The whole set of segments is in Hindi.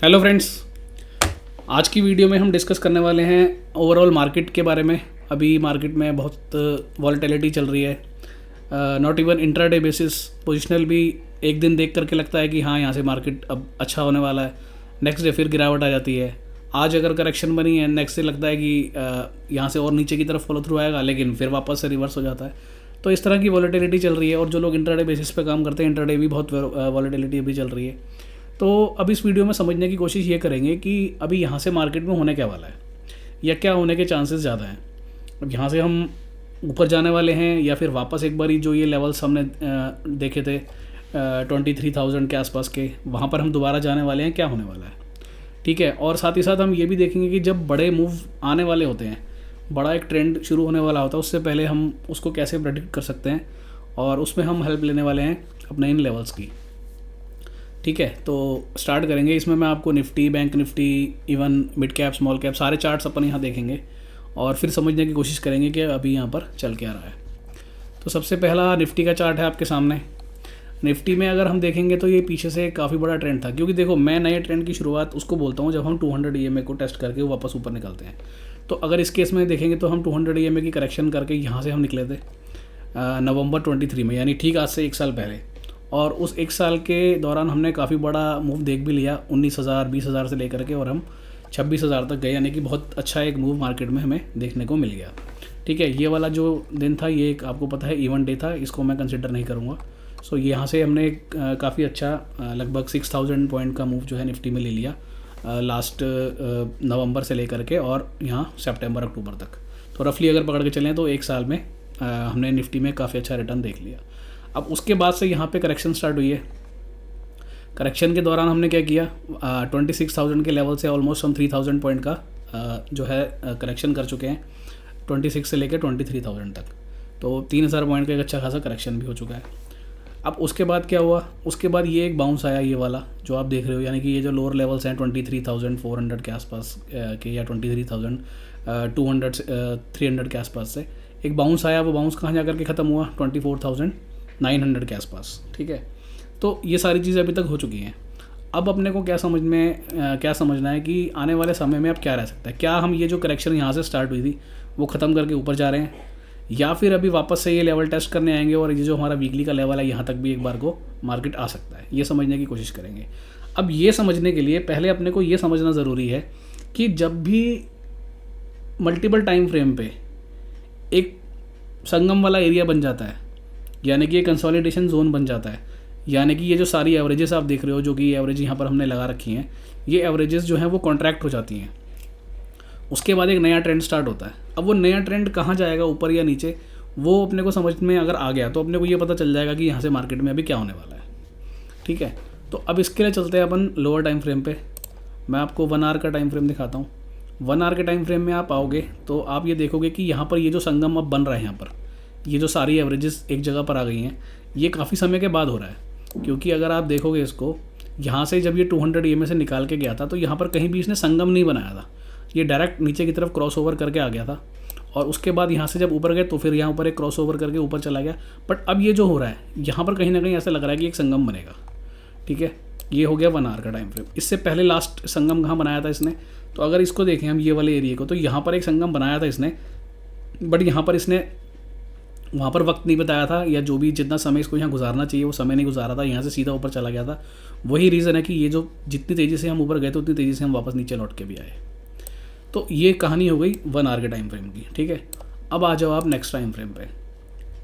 हेलो फ्रेंड्स, आज की वीडियो में हम डिस्कस करने वाले हैं ओवरऑल मार्केट के बारे में। अभी मार्केट में बहुत वॉलेटिलिटी चल रही है, not even intraday basis, positional भी एक दिन देख करके लगता है कि हाँ यहाँ से मार्केट अब अच्छा होने वाला है, नेक्स्ट डे फिर गिरावट आ जाती है। आज अगर करेक्शन बनी है, नेक्स्ट डे लगता है कि यहाँ से और नीचे की तरफ फॉलो थ्रू आएगा, लेकिन फिर वापस से रिवर्स हो जाता है। तो इस तरह की वॉलेटिलिटी चल रही है और जो लोग इंट्राडे बेसिस पे काम करते हैं, इंट्राडे भी बहुत वॉलेटिलिटी अभी चल रही है। तो अब इस वीडियो में समझने की कोशिश ये करेंगे कि अभी यहाँ से मार्केट में होने क्या वाला है या क्या होने के चांसेस ज़्यादा हैं। अब यहाँ से हम ऊपर जाने वाले हैं या फिर वापस एक बारी जो ये लेवल्स हमने देखे थे 23,000 के आसपास के, वहाँ पर हम दोबारा जाने वाले हैं, क्या होने वाला है। ठीक है, और साथ ही साथ हम ये भी देखेंगे कि जब बड़े मूव आने वाले होते हैं, बड़ा एक ट्रेंड शुरू होने वाला होता है, उससे पहले हम उसको कैसे प्रेडिक्ट कर सकते हैं, और उसमें हम हेल्प लेने वाले हैं अपने इन लेवल्स की। ठीक है, तो स्टार्ट करेंगे। इसमें मैं आपको Nifty, bank Nifty, even mid cap, small cap, सारे चार्ट्स अपन यहाँ देखेंगे और फिर समझने की कोशिश करेंगे कि अभी यहाँ पर चल क्या रहा है। तो सबसे पहला निफ्टी का चार्ट है आपके सामने। निफ्टी में अगर हम देखेंगे तो ये पीछे से काफ़ी बड़ा ट्रेंड था, क्योंकि देखो मैं नए ट्रेंड की शुरुआत उसको बोलता हूँ जब हम 200 EMA को टेस्ट करके वापस ऊपर निकलते हैं। तो अगर इस केस में देखेंगे तो हम 200 EMA की करेक्शन करके यहाँ से हम निकले थे नवंबर 23 में, यानी ठीक आज से 1 साल पहले। और उस 1 साल के दौरान हमने काफ़ी बड़ा मूव देख भी लिया, 19,000 20,000 से लेकर के और हम 26,000 तक गए, यानी कि बहुत अच्छा एक मूव मार्केट में हमें देखने को मिल गया। ठीक है, ये वाला जो दिन था ये एक आपको पता है इवेंट डे था, इसको मैं कंसिडर नहीं करूँगा। सो यहाँ से हमने काफ़ी अच्छा लगभग 6,000 पॉइंट का मूव जो है निफ्टी में ले लिया लास्ट नवंबर से लेकर के और यहाँ सितंबर अक्टूबर तक। तो रफली अगर पकड़ के चलें तो 1 साल में हमने निफ्टी में काफ़ी अच्छा रिटर्न देख लिया। अब उसके बाद से यहाँ पे करेक्शन स्टार्ट हुई है। करेक्शन के दौरान हमने क्या किया, 26,000 के लेवल से ऑलमोस्ट हम 3,000 पॉइंट का जो है करेक्शन कर चुके हैं, 26 से लेकर 23,000 तक। तो 3,000 पॉइंट का एक अच्छा खासा करेक्शन भी हो चुका है। अब उसके बाद क्या हुआ, उसके बाद ये एक बाउंस आया, ये वाला जो आप देख रहे हो, यानी कि ये जो लोअर लेवल्स हैं 23,400 के आसपास के या 23,200 300 के आसपास से एक बाउंस आया। वो बाउंस कहाँ जा कर के ख़त्म हुआ, 24,900 के आसपास। ठीक है, तो ये सारी चीज़ें अभी तक हो चुकी हैं। अब अपने को क्या समझना है कि आने वाले समय में अब क्या रह सकता है। क्या हम ये जो करेक्शन यहाँ से स्टार्ट हुई थी वो ख़त्म करके ऊपर जा रहे हैं, या फिर अभी वापस से ये लेवल टेस्ट करने आएंगे और ये जो हमारा वीकली का लेवल है यहाँ तक भी एक बार को मार्केट आ सकता है। ये समझने की कोशिश करेंगे। अब ये समझने के लिए पहले अपने को ये समझना ज़रूरी है कि जब भी मल्टीपल टाइम फ्रेम पे एक संगम वाला एरिया बन जाता है, यानी कि ये कंसोलिडेशन जोन बन जाता है, यानी कि ये जो सारी एवरेजेस आप देख रहे हो, जो कि एवरेज यहाँ पर हमने लगा रखी हैं, ये एवरेजेस जो हैं वो कॉन्ट्रैक्ट हो जाती हैं। उसके बाद एक नया ट्रेंड स्टार्ट होता है। अब वो नया ट्रेंड कहाँ जाएगा, ऊपर या नीचे, वो अपने को समझ में अगर आ गया तो अपने को ये पता चल जाएगा कि यहाँ से मार्केट में अभी क्या होने वाला है। ठीक है, तो अब इसके लिए चलते हैं अपन लोअर टाइम फ्रेम पे। मैं आपको 1 आवर का टाइम फ्रेम दिखाता हूँ। 1 आवर के टाइम फ्रेम में आप आओगे तो आप ये देखोगे कि यहाँ पर ये जो संगम अब बन रहा है, यहाँ पर ये जो सारी एवरेजेस एक जगह पर आ गई हैं, ये काफ़ी समय के बाद हो रहा है। क्योंकि अगर आप देखोगे इसको, यहाँ से जब ये 200 EMA से निकाल के गया था तो यहाँ पर कहीं भी इसने संगम नहीं बनाया था, ये डायरेक्ट नीचे की तरफ क्रॉस ओवर करके आ गया था। और उसके बाद यहाँ से जब ऊपर गए तो फिर यहाँ ऊपर एक क्रॉस ओवर करके ऊपर चला गया। बट अब ये जो हो रहा है यहाँ पर कहीं ना कहीं ऐसा लग रहा है कि एक संगम बनेगा। ठीक है, ये हो गया 1 आवर का टाइम फ्रेम। इससे पहले लास्ट संगम कहाँ बनाया था इसने, तो अगर इसको देखें हम ये वाले एरिया को, तो यहाँ पर एक संगम बनाया था इसने, बट यहाँ पर इसने वहाँ पर वक्त नहीं बताया था, या जो भी जितना समय इसको यहाँ गुजारना चाहिए वो समय नहीं गुजारा था, यहाँ से सीधा ऊपर चला गया था। वही रीज़न है कि ये जो जितनी तेज़ी से हम ऊपर गए थे उतनी तेज़ी से हम वापस नीचे लौट के भी आए। तो ये कहानी हो गई 1 आवर के टाइम फ्रेम की। ठीक है, अब आ जाओ आप नेक्स्ट टाइम फ्रेम पे।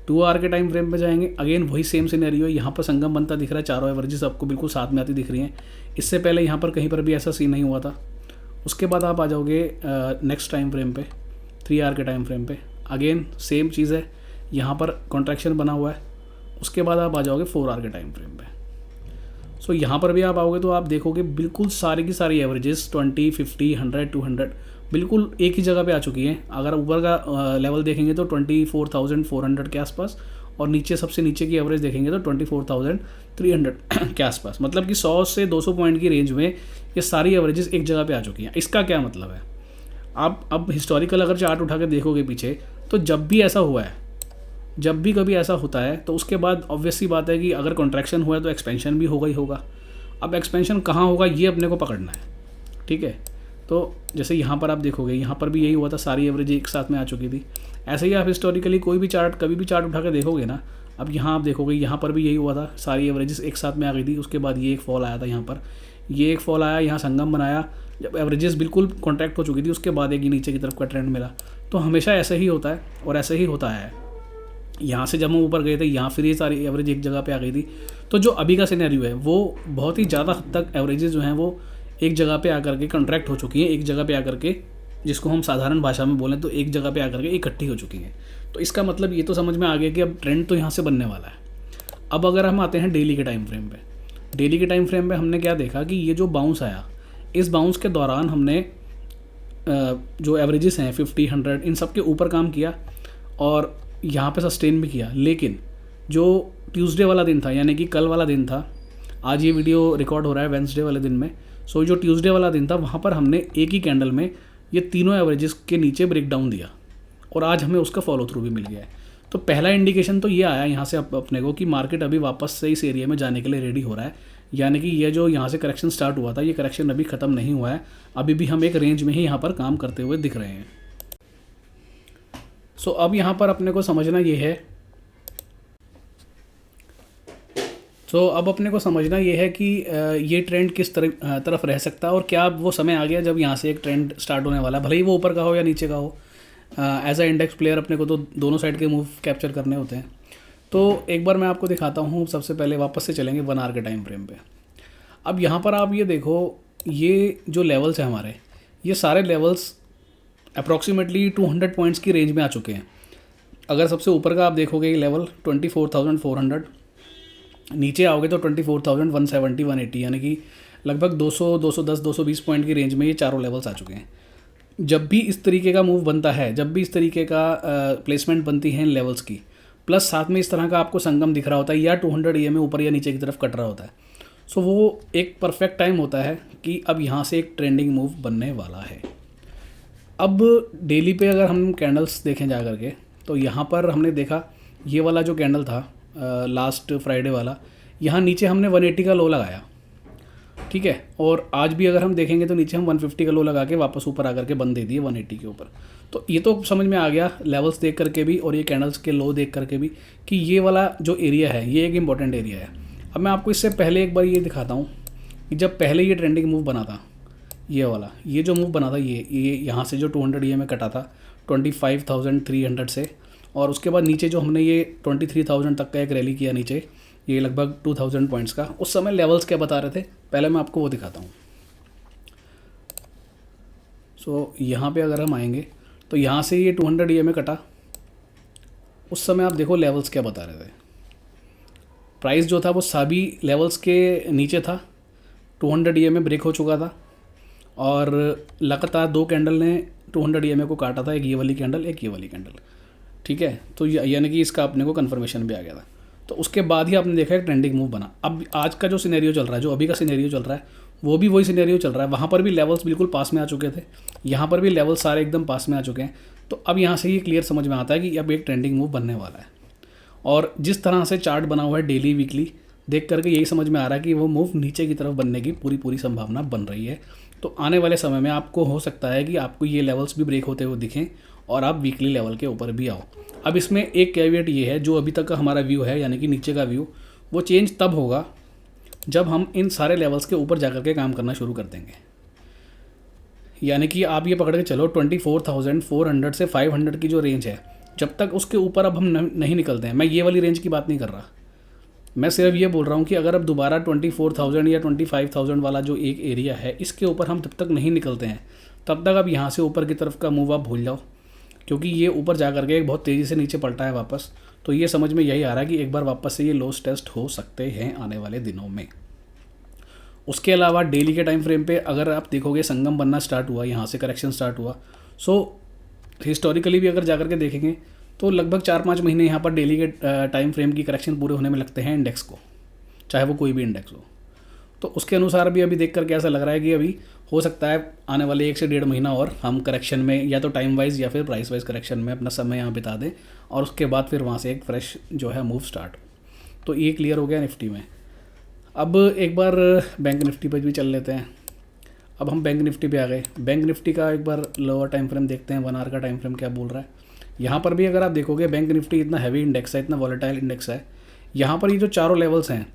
2 आवर के टाइम फ्रेम पे जाएंगे, अगेन वही सेम सिनेरियो, यहाँ पर संगम बनता दिख रहा है, चारों एवरेजेस आपको बिल्कुल साथ में आती दिख रही हैं। इससे पहले यहाँ पर कहीं पर भी ऐसा सीन नहीं हुआ था। उसके बाद आप आ जाओगे नेक्स्ट टाइम फ्रेम पे, 3 आवर के टाइम फ्रेम पे, अगेन सेम चीज़ है, यहाँ पर कॉन्ट्रैक्शन बना हुआ है। उसके बाद आप आ जाओगे 4 आवर के टाइम फ्रेम पे। सो यहाँ पर भी आप आओगे तो आप देखोगे बिल्कुल सारी की सारी एवरेजेस 20, 50, 100, 200 बिल्कुल एक ही जगह पे आ चुकी हैं। अगर ऊपर का लेवल देखेंगे तो 24,400 के आसपास, और नीचे सबसे नीचे की एवरेज देखेंगे तो 24,300 के आसपास। मतलब कि 100 से 200 पॉइंट की रेंज में ये सारी एवरेजेस एक जगह पे आ चुकी हैं। इसका क्या मतलब है, आप अब हिस्टोरिकल अगर चार्ट उठा के देखोगे पीछे, तो जब भी ऐसा हुआ है, जब भी कभी ऐसा होता है तो उसके बाद ऑब्वियसली बात है कि अगर कॉन्ट्रैक्शन हुआ है तो एक्सपेंशन भी होगा ही होगा, अब एक्सपेंशन कहाँ होगा ये अपने को पकड़ना है, ठीक है। तो जैसे यहाँ पर आप देखोगे, यहाँ पर भी यही हुआ था, सारी एवरेज एक साथ में आ चुकी थी। ऐसे ही आप हिस्टोरिकली कोई भी चार्ट, कभी भी चार्ट उठा के देखोगे ना, अब यहाँ आप देखोगे यहाँ पर भी यही हुआ था, सारी एवरेजेस एक साथ में आ गई थी। उसके बाद ये एक फॉल आया था, यहाँ पर ये एक फॉल आया, यहाँ संगम बनाया, जब एवरेजेस बिल्कुल कॉन्ट्रैक्ट हो चुकी थी, उसके बाद एक नीचे की तरफ का ट्रेंड मिला। तो हमेशा ऐसे ही होता है और ऐसे ही होता है। यहाँ से जब हम ऊपर गए थे, यहाँ फिर ये सारी एवरेज एक जगह पे आ गई थी। तो जो अभी का सिनेरियो है वो बहुत ही ज़्यादा हद तक एवरेजेस जो हैं वो एक जगह पे आकर के कॉन्ट्रैक्ट हो चुकी हैं, एक जगह पे आकर के, जिसको हम साधारण भाषा में बोलें तो एक जगह पे आकर के इकट्ठी हो चुकी हैं। तो इसका मतलब ये तो समझ में आ गया कि अब ट्रेंड तो यहाँ से बनने वाला है। अब अगर हम आते हैं डेली के टाइम फ्रेम पे, डेली के टाइम फ्रेम पे हमने क्या देखा कि ये जो बाउंस आया, इस बाउंस के दौरान हमने जो एवरेजेस हैं 50, 100 इन सब के ऊपर काम किया और यहाँ पे सस्टेन भी किया। लेकिन जो ट्यूसडे वाला दिन था, यानी कि कल वाला दिन था, आज ये वीडियो रिकॉर्ड हो रहा है वेडनेसडे वाले दिन में, सो जो ट्यूसडे वाला दिन था वहाँ पर हमने एक ही कैंडल में ये तीनों एवरेजेस के नीचे ब्रेक डाउन दिया और आज हमें उसका फॉलो थ्रू भी मिल गया है। तो पहला इंडिकेशन तो ये आया यहाँ से अपने को कि मार्केट अभी वापस से इस एरिया में जाने के लिए रेडी हो रहा है, यानी कि ये जो यहाँ से करेक्शन स्टार्ट हुआ था, ये करेक्शन अभी ख़त्म नहीं हुआ है, अभी भी हम एक रेंज में ही यहाँ पर काम करते हुए दिख रहे हैं। सो अब यहाँ पर अपने को समझना ये है, अब अपने को समझना ये है कि ये ट्रेंड किस तरफ रह सकता है और क्या वो समय आ गया जब यहाँ से एक ट्रेंड स्टार्ट होने वाला है, भले ही वो ऊपर का हो या नीचे का हो। एज अ इंडेक्स प्लेयर अपने को तो दोनों साइड के मूव कैप्चर करने होते हैं। तो एक बार मैं आपको दिखाता हूँ, सबसे पहले वापस से चलेंगे 1 आवर के टाइम फ्रेम पे। अब यहाँ पर आप ये देखो, ये जो लेवल्स हैं हमारे, ये सारे लेवल्स अप्रॉक्सीमेटली 200 पॉइंट्स की रेंज में आ चुके हैं। अगर सबसे ऊपर का आप देखोगे लेवल 24,400, नीचे आओगे तो 24,170, 180, यानी कि लगभग 200, 210, 220 पॉइंट की रेंज में ये चारों लेवल्स आ चुके हैं। जब भी इस तरीके का मूव बनता है, जब भी इस तरीके का प्लेसमेंट बनती है इन लेवल्स की, प्लस साथ में इस तरह का आपको संगम दिख रहा होता है या 200 EMA ऊपर या नीचे की तरफ कट रहा होता है, सो वो एक परफेक्ट टाइम होता है कि अब यहाँ से एक ट्रेंडिंग मूव बनने वाला है। अब डेली पे अगर हम कैंडल्स देखें जा करके, तो यहाँ पर हमने देखा ये वाला जो कैंडल था लास्ट फ्राइडे वाला, यहाँ नीचे हमने 180 का लो लगाया, ठीक है। और आज भी अगर हम देखेंगे तो नीचे हम 150 का लो लगा के वापस ऊपर आकर के बंद दे दिए 180 के ऊपर। तो ये तो समझ में आ गया लेवल्स देख करके भी और ये कैंडल्स के लो देख करके भी कि ये वाला जो एरिया है ये एक इम्पॉर्टेंट एरिया है। अब मैं आपको इससे पहले एक बार ये दिखाता हूँ कि जब पहले ये ट्रेंडिंग मूव बना था, ये वाला, ये जो मूव बना था, ये यहाँ से जो 200 EMA कटा था 25,300 से, और उसके बाद नीचे जो हमने ये 23,000 तक का एक रैली किया नीचे, ये लगभग 2,000 पॉइंट्स का। उस समय लेवल्स क्या बता रहे थे, पहले मैं आपको वो दिखाता हूँ। सो यहाँ पे अगर हम आएंगे तो यहाँ से ये 200 EMA कटा, उस समय आप देखो लेवल्स क्या बता रहे थे। प्राइस जो था वो सभी लेवल्स के नीचे था, 200 EMA ब्रेक हो चुका था और लगातार 2 कैंडल ने 200 EMA को काटा था, एक ये वाली कैंडल, एक ये वाली कैंडल, ठीक है। तो यानी कि इसका अपने को कन्फर्मेशन भी आ गया था। तो उसके बाद ही आपने देखा एक ट्रेंडिंग मूव बना। अब आज का जो सिनेरियो चल रहा है, जो अभी का सिनेरियो चल रहा है, वो भी वही सिनेरियो चल रहा है। वहाँ पर भी लेवल्स बिल्कुल पास में आ चुके थे, यहाँ पर भी लेवल्स सारे एकदम पास में आ चुके हैं। तो अब यहाँ से ये क्लियर समझ में आता है कि अब एक ट्रेंडिंग मूव बनने वाला है। और जिस तरह से चार्ट बना हुआ है डेली वीकली देख करके यही समझ में आ रहा है कि वो मूव नीचे की तरफ बनने की पूरी संभावना बन रही है। तो आने वाले समय में आपको हो सकता है कि आपको ये लेवल्स भी ब्रेक होते हुए दिखें और आप वीकली लेवल के ऊपर भी आओ। अब इसमें एक कैविएट ये है, जो अभी तक का हमारा व्यू है यानी कि नीचे का व्यू, वो चेंज तब होगा जब हम इन सारे लेवल्स के ऊपर जाकर के काम करना शुरू कर देंगे। यानी कि आप ये पकड़ के चलो 24,400 से 500 की जो रेंज है, जब तक उसके ऊपर अब हम नहीं निकलते हैं, मैं ये वाली रेंज की बात नहीं कर रहा, मैं सिर्फ ये बोल रहा हूँ कि अगर अब दोबारा 24,000 या 25,000 वाला जो एक एरिया है इसके ऊपर हम जब तक नहीं निकलते हैं, तब तक अब यहाँ से ऊपर की तरफ का मूव आप भूल जाओ, क्योंकि ये ऊपर जा करके बहुत तेज़ी से नीचे पलटा है वापस। तो ये समझ में यही आ रहा है कि एक बार वापस से ये लोस टेस्ट हो सकते हैं आने वाले दिनों में। उसके अलावा डेली के टाइम फ्रेम पे अगर आप देखोगे संगम बनना स्टार्ट हुआ, यहाँ से करेक्शन स्टार्ट हुआ। सो हिस्टोरिकली भी अगर जा करके देखेंगे तो लगभग 4-5 महीने यहाँ पर डेली के टाइम फ्रेम की करेक्शन पूरे होने में लगते हैं इंडेक्स को, चाहे वो कोई भी इंडेक्स हो। तो उसके अनुसार भी अभी देख करके ऐसा लग रहा है कि अभी हो सकता है आने वाले 1 से 1.5 महीना और हम करेक्शन में या तो टाइम वाइज या फिर प्राइस वाइज करेक्शन में अपना समय यहाँ बिता दें और उसके बाद फिर वहाँ से एक फ्रेश जो है मूव स्टार्ट। तो ये क्लियर हो गया निफ्टी में। अब एक बार बैंक निफ्टी पर भी चल लेते हैं। अब हम बैंक निफ्टी पे आ गए। बैंक निफ्टी का एक बार लोअर टाइम फ्रेम देखते हैं, 1 आवर का टाइम फ्रेम क्या बोल रहा है। यहाँ पर भी अगर आप देखोगे बैंक निफ्टी इतना हैवी इंडेक्स है, इतना वॉलेटाइल इंडेक्स है। यहाँ पर ये जो चारों लेवल्स हैं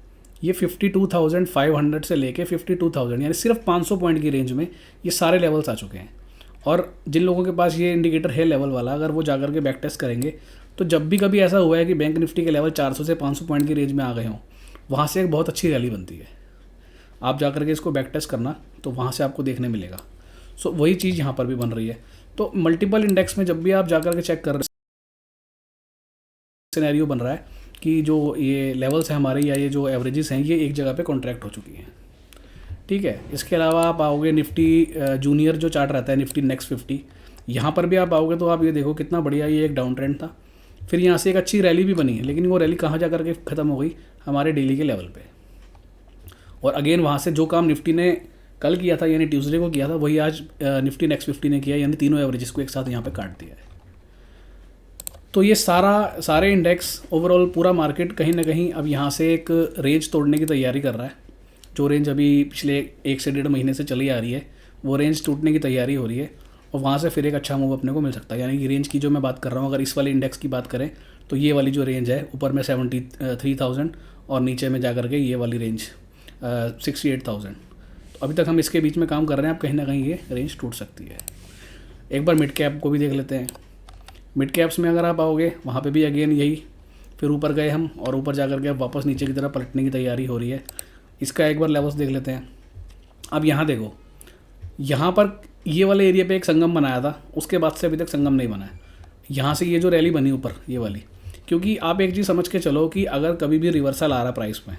ये 52,500 से लेके 52,000 यानी सिर्फ 500 पॉइंट की रेंज में ये सारे लेवल्स आ चुके हैं। और जिन लोगों के पास ये इंडिकेटर है लेवल वाला, अगर वो जाकर के बैक टेस्ट करेंगे तो जब भी कभी ऐसा हुआ है कि बैंक निफ्टी के लेवल 400 से 500 पॉइंट की रेंज में आ गए हों, वहाँ से एक बहुत अच्छी रैली बनती है। आप जाकर के इसको बैक टेस्ट करना तो वहाँ से आपको देखने मिलेगा। सो वही चीज़ यहाँ पर भी बन रही है। तो मल्टीपल इंडेक्स में जब भी आप जाकर के चेक कर रहे सिनेरियो बन रहा है कि जो ये लेवल्स हैं हमारे या ये जो एवरेजेस हैं ये एक जगह पे कॉन्ट्रैक्ट हो चुकी हैं। ठीक है, इसके अलावा आप आओगे निफ्टी जूनियर जो चार्ट रहता है निफ्टी नेक्स्ट 50, यहाँ पर भी आप आओगे तो आप ये देखो कितना बढ़िया ये एक डाउन ट्रेंड था। फिर यहाँ से एक अच्छी रैली भी बनी है, लेकिन वो रैली कहाँ जा कर के ख़त्म हो गई, हमारे डेली के लेवल पे। और अगेन वहाँ से जो काम निफ्टी ने कल किया था यानी ट्यूसडे को किया था, वही आज निफ्टी नेक्स्ट 50 ने किया, यानी तीनों एवरेजेस को एक साथ यहाँ पे काट दिया है। तो ये सारे इंडेक्स ओवरऑल पूरा मार्केट कहीं ना कहीं अब यहाँ से एक रेंज तोड़ने की तैयारी कर रहा है। जो रेंज अभी पिछले 1 से 1.5 महीने से चली आ रही है वो रेंज टूटने की तैयारी हो रही है और वहाँ से फिर एक अच्छा मूव अपने को मिल सकता है। यानी कि रेंज की जो मैं बात कर रहा हूँ, अगर इस वाले इंडेक्स की बात करें तो ये वाली जो रेंज है ऊपर में 73,000 और नीचे में जा करके ये वाली रेंज 68,000। तो अभी तक हम इसके बीच में काम कर रहे हैं, अब कहीं ना कहीं ये रेंज टूट सकती है। एक बार मिड कैप को भी देख लेते हैं। मिड कैप्स में अगर आप आओगे वहाँ पे भी अगेन यही, फिर ऊपर गए हम और ऊपर जा करके अब वापस नीचे की तरफ पलटने की तैयारी हो रही है। इसका एक बार लेवल्स देख लेते हैं। अब यहाँ देखो, यहाँ पर ये वाले एरिया पे एक संगम बनाया था, उसके बाद से अभी तक संगम नहीं बना है। यहाँ से ये जो रैली बनी ऊपर ये वाली, क्योंकि आप एक चीज़ समझ के चलो कि अगर कभी भी रिवर्सल आ रहा प्राइस में,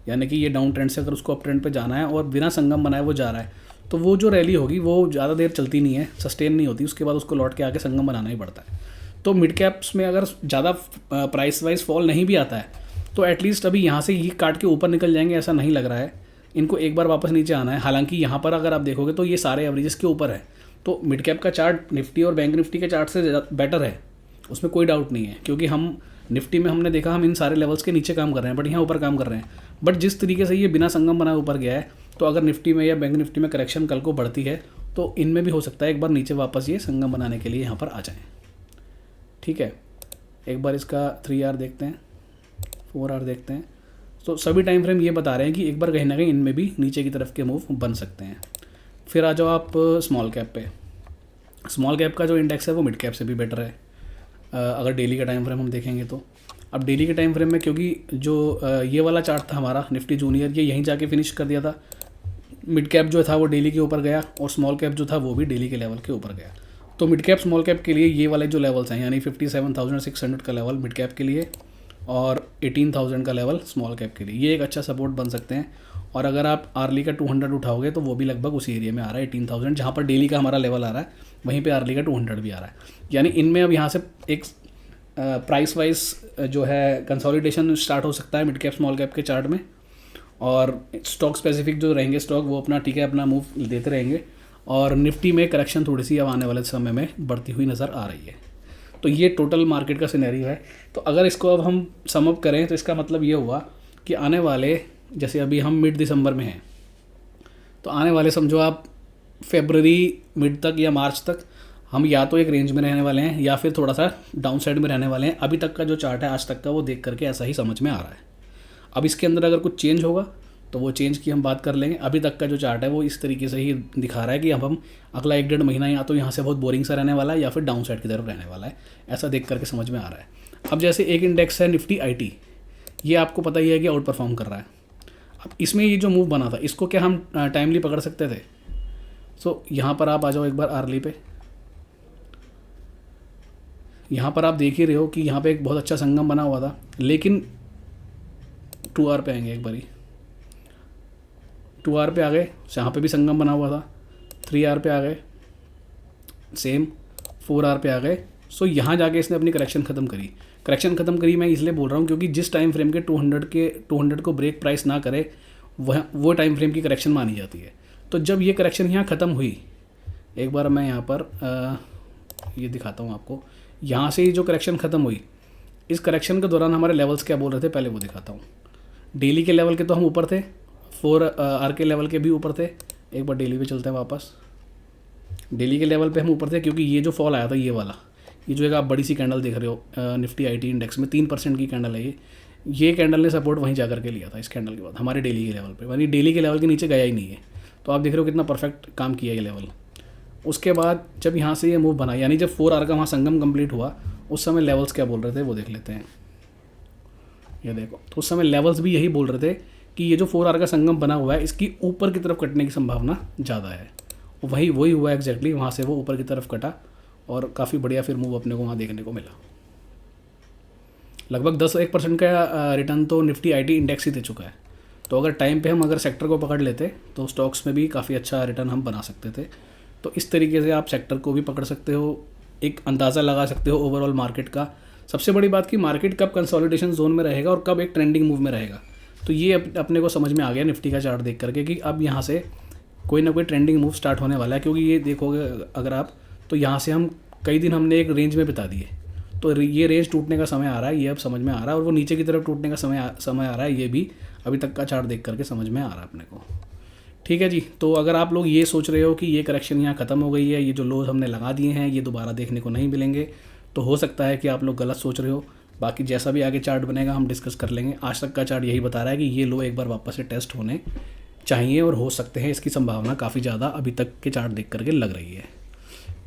यानी कि ये डाउन ट्रेंड से अगर उसको अप ट्रेंड पे जाना है और बिना संगम बनाए वो जा रहा है, तो वो जो रैली होगी वो ज़्यादा देर चलती नहीं है, सस्टेन नहीं होती, उसके बाद उसको लौट के आके संगम बनाना ही पड़ता है। तो मिड कैप्स में अगर ज़्यादा प्राइस वाइज फॉल नहीं भी आता है तो एटलीस्ट अभी यहाँ से ये काट के ऊपर निकल जाएंगे, ऐसा नहीं लग रहा है। इनको एक बार वापस नीचे आना है। हालांकि यहाँ पर अगर आप देखोगे तो ये सारे एवरेजेस के ऊपर है, तो मिड कैप का चार्ट निफ्टी और बैंक निफ्टी के चार्ट से बेटर है, उसमें कोई डाउट नहीं है। क्योंकि हम निफ्टी में हमने देखा हम इन सारे लेवल्स के नीचे काम कर रहे हैं, बट यहाँ ऊपर काम कर रहे हैं। बट जिस तरीके से ये बिना संगम बनाए ऊपर गया है, तो अगर निफ्टी में या बैंक निफ्टी में करेक्शन कल को बढ़ती है तो इनमें भी हो सकता है एक बार नीचे वापस ये संगम बनाने के लिए यहाँ पर आ जाएँ। ठीक है, एक बार इसका 3 आवर देखते हैं, 4 आवर देखते हैं। तो सभी टाइम फ्रेम ये बता रहे हैं कि एक बार कहीं ना कहीं इनमें भी नीचे की तरफ के मूव बन सकते हैं। फिर आ जाओ आप स्मॉल कैप पे। स्मॉल कैप का जो इंडेक्स है वो मिड कैप से भी बेटर है अगर डेली का टाइम फ्रेम हम देखेंगे तो। अब डेली के टाइम फ्रेम में क्योंकि जो ये वाला चार्ट था हमारा निफ्टी जूनियर, ये यहीं जाके फिनिश कर दिया था। मिड कैप जो था वो डेली के ऊपर गया और स्मॉल कैप जो था वो भी डेली के लेवल के ऊपर गया। तो मिड कैप स्मॉल कैप के लिए ये वाले जो लेवल्स हैं, यानी 57,600 का लेवल मिड कैप के लिए और 18,000 का लेवल स्मॉल कैप के लिए, ये एक अच्छा सपोर्ट बन सकते हैं। और अगर आप आर्ली का 200 उठाओगे तो वो भी लगभग उसी एरिया में आ रहा है 18,000, जहाँ पर डेली का हमारा लेवल आ रहा है वहीं पे आर्ली का 200 भी आ रहा है। यानी इनमें अब यहाँ से एक प्राइस वाइज जो है कंसोलिडेशन स्टार्ट हो सकता है मिड कैप स्मॉल कैप के चार्ट में। और स्टॉक स्पेसिफिक जो रहेंगे स्टॉक वो अपना ठीक है अपना मूव देते रहेंगे। और निफ्टी में करेक्शन थोड़ी सी अब आने वाले समय में बढ़ती हुई नज़र आ रही है। तो ये टोटल मार्केट का सिनेरियो है। तो अगर इसको अब हम सम अप करें तो इसका मतलब ये हुआ कि आने वाले, जैसे अभी हम मिड दिसंबर में हैं, तो आने वाले समझो आप फरवरी मिड तक या मार्च तक हम या तो एक रेंज में रहने वाले हैं या फिर थोड़ा सा डाउन साइड में रहने वाले हैं। अभी तक का जो चार्ट है आज तक का वो देख करके ऐसा ही समझ में आ रहा है। अब इसके अंदर अगर कुछ चेंज होगा तो वो चेंज की हम बात कर लेंगे। अभी तक का जो चार्ट है वो इस तरीके से ही दिखा रहा है कि अब हम अगला 1-1.5 महीना या तो यहाँ से बहुत बोरिंग सा रहने वाला है या फिर डाउन साइड की तरफ रहने वाला है, ऐसा देख करके समझ में आ रहा है। अब जैसे एक इंडेक्स है निफ्टी IT, ये आपको पता ही है कि आउट परफॉर्म कर रहा है। अब इसमें ये जो मूव बना था इसको क्या हम टाइमली पकड़ सकते थे? सो यहाँ पर आप आ जाओ एक बार आर्ली पे। यहाँ पर आप देख ही रहे हो कि यहाँ पे एक बहुत अच्छा संगम बना हुआ था, लेकिन 2 आवर पे आएंगे एक बारी, 2 आवर पे आ गए, यहाँ पे भी संगम बना हुआ था, 3 आवर पे आ गए सेम, 4 आवर पे आ गए। सो यहाँ जाके इसने अपनी करेक्शन ख़त्म करी। मैं इसलिए बोल रहा हूँ क्योंकि जिस टाइम फ्रेम के 200 को ब्रेक प्राइस ना करे वो टाइम फ्रेम की करेक्शन मानी जाती है। तो जब ये करेक्शन यहाँ ख़त्म हुई, एक बार मैं यहाँ पर ये दिखाता हूँ आपको, यहाँ से ये जो करेक्शन ख़त्म हुई, इस करेक्शन के दौरान हमारे लेवल्स क्या बोल रहे थे पहले वो दिखाता हूँ। डेली के लेवल के तो हम ऊपर थे 4 आर के लेवल के भी ऊपर थे। एक बार डेली पे चलते हैं वापस। डेली के लेवल पे हम ऊपर थे क्योंकि ये जो फॉल आया था ये वाला, ये जो एक आप बड़ी सी कैंडल देख रहे हो निफ्टी IT इंडेक्स में 3% की कैंडल है ये कैंडल ने सपोर्ट वहीं जा करके लिया था इस कैंडल के बाद हमारे डेली के लेवल पे, यानी डेली के लेवल के नीचे गया ही नहीं है। तो आप देख रहे हो कितना परफेक्ट काम किया ये लेवल। उसके बाद जब यहाँ से ये मूव बना, यानी जब 4 आर का वहाँ संगम कंप्लीट हुआ, उस समय लेवल्स क्या बोल रहे थे वो देख लेते हैं। ये देखो, तो उस समय लेवल्स भी यही बोल रहे थे कि ये जो 4 आर का संगम बना हुआ है इसकी ऊपर की तरफ कटने की संभावना ज़्यादा है। वही हुआ एग्जैक्टली, वहाँ से वो ऊपर की तरफ कटा और काफ़ी बढ़िया फिर मूव अपने को वहाँ देखने को मिला। लगभग 10-1% का रिटर्न तो निफ्टी IT इंडेक्स ही दे चुका है। तो अगर टाइम पे हम अगर सेक्टर को पकड़ लेते तो स्टॉक्स में भी काफ़ी अच्छा रिटर्न हम बना सकते थे। तो इस तरीके से आप सेक्टर को भी पकड़ सकते हो, एक अंदाज़ा लगा सकते हो ओवरऑल मार्केट का। सबसे बड़ी बात कि मार्केट कब कंसोलिडेशन जोन में रहेगा और कब एक ट्रेंडिंग मूव में रहेगा। तो ये अपने को समझ में आ गया निफ्टी का चार्ट देख करके कि अब यहाँ से कोई ना कोई ट्रेंडिंग मूव स्टार्ट होने वाला है। क्योंकि ये देखोगे अगर आप, तो यहाँ से हम कई दिन हमने एक रेंज में बिता दिए, तो ये रेंज टूटने का समय आ रहा है, ये अब समझ में आ रहा है। और वो नीचे की तरफ टूटने का समय आ रहा है, ये भी अभी तक का चार्ट देख करके समझ में आ रहा है अपने को। ठीक है जी। तो अगर आप लोग ये सोच रहे हो कि ये करेक्शन यहाँ ख़त्म हो गई है, ये जो लोज हमने लगा दिए हैं ये दोबारा देखने को नहीं मिलेंगे, तो हो सकता है कि आप लोग गलत सोच रहे हो। बाकी जैसा भी आगे चार्ट बनेगा हम डिस्कस कर लेंगे। आज तक का चार्ट यही बता रहा है कि ये लो एक बार वापस से टेस्ट होने चाहिए और हो सकते हैं, इसकी संभावना काफ़ी ज़्यादा अभी तक के चार्ट देख करके लग रही है।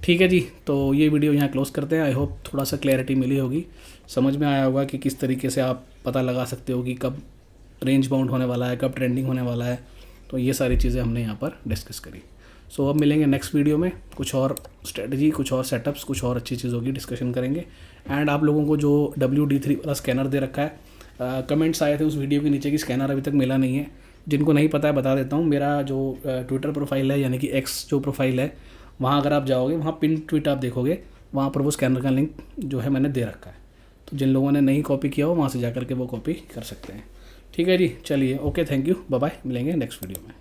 ठीक है जी। तो ये वीडियो यहाँ क्लोज़ करते हैं। आई होप थोड़ा सा क्लैरिटी मिली होगी, समझ में आया होगा कि किस तरीके से आप पता लगा सकते हो कि कब रेंज बाउंड होने वाला है, कब ट्रेंडिंग होने वाला है। तो ये सारी चीज़ें हमने यहाँ पर डिस्कस करी। सो अब मिलेंगे नेक्स्ट वीडियो में, कुछ और स्ट्रेटजी, कुछ और सेटअप्स, कुछ और अच्छी चीज़ों की डिस्कशन करेंगे। एंड आप लोगों को जो WD3 वाला स्कैनर दे रखा है, कमेंट्स आए थे उस वीडियो के नीचे कि स्कैनर अभी तक मिला नहीं है। जिनको नहीं पता है बता देता हूँ, मेरा जो ट्विटर प्रोफाइल है यानी कि X जो प्रोफाइल है, वहाँ अगर आप जाओगे, वहाँ पिन ट्वीट आप देखोगे, वहाँ पर वो स्कैनर का लिंक जो है मैंने दे रखा है। तो जिन लोगों ने नहीं कॉपी किया हो वहाँ से जा करके वो कॉपी कर सकते हैं। ठीक है जी, चलिए, okay, thank you, bye bye, मिलेंगे नेक्स्ट वीडियो में।